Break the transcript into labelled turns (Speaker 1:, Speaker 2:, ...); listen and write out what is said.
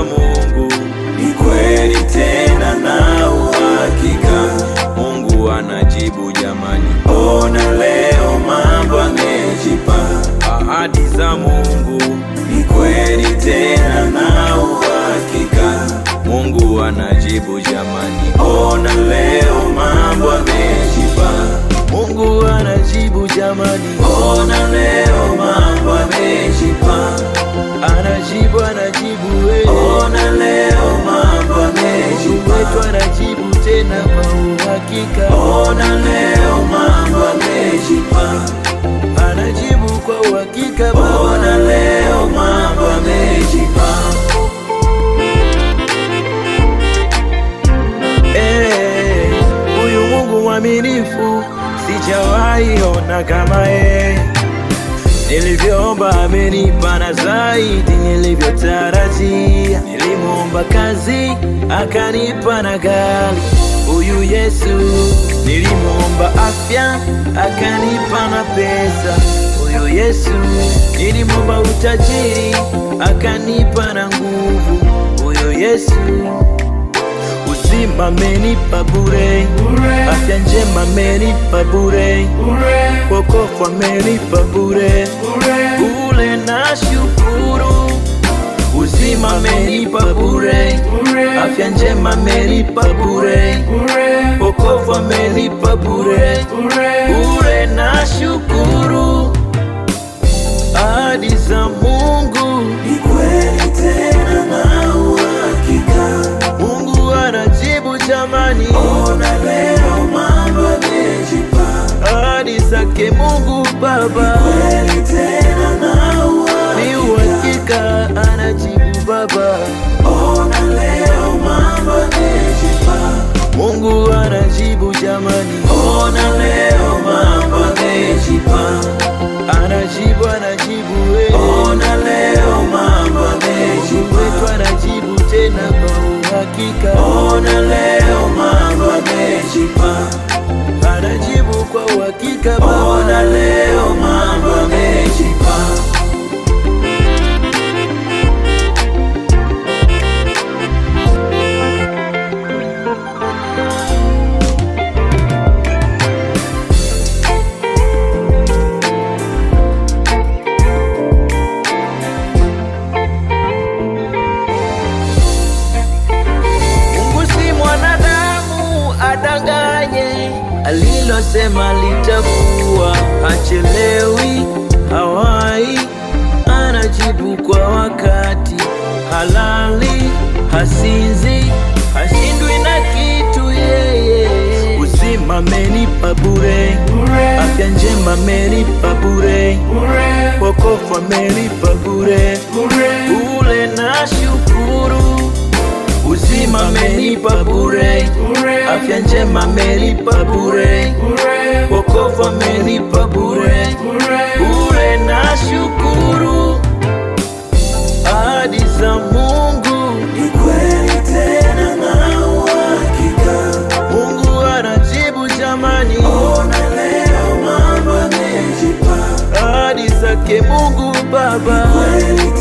Speaker 1: Mungu ni kweli tena na uhakika. Mungu anajibu jamani, ona leo mambo amejipa. Ahadi za Mungu ni kweli tena na uhakika. Mungu anajibu jamani, ona leo mambo amejipa. Mungu anajibu jamani, ona leo mambo amejipa. Anajibu, ona leo mambo amejipa. Wetu anajibu tena kwa uhakika, ona leo mambo amejipa. Anajibu kwa uhakika, ona leo mambo amejipa. Huyu Mungu mwaminifu sijawahi ona kama yeye. Nilivyoomba amenipa na zaidi nilivyotarajia. Nilimuomba kazi akanipa na gari, huyu Yesu. Nilimuomba afya akanipa na pesa, huyu Yesu. Nilimuomba utajiri akanipa na nguvu, huyu Yesu. Uzima amenipa bure, afya njema amenipa bure, wokovu amenipa bure, bure na shukuru. Uzima amenipa bure, afya njema amenipa bure, wokovu amenipa bure, bure na shukuru. Ahadi za Mungu ni kweli tena na uhakika. Mungu anajibu jamani, ona leo mambo amejipa. Ahadi zake Mungu Baba ni kweli tena na uhakika. Ni uhakika anajibu Baba, ona leo mambo amejipa. Mungu anajibu jamani, ona leo mambo amejipa. Anajibu, ona leo mambo amejipa. Wetu anajibu tena kwa uhakika, ona leo mambo amejipa. Anajibu kwa uhakika, ona leo mambo amejipa. Adanganye, alilosema litakuwa, hachelewi, hawai. Anajibu kwa wakati halali, hasinzi, hashindwi na kitu yeye. Uzima amenipa bure, afya njema amenipa bure, wokovu amenipa bure, bure na shukuru. Uzima amenipa bure, afya njema amenipa bure, wokovu amenipa bure, bure na shukuru. Ahadi za Mungu ni kweli tena na uhakika. Mungu anajibu jamani, ona leo mambo amejipa. Ahadi zake Mungu Baba ni kweli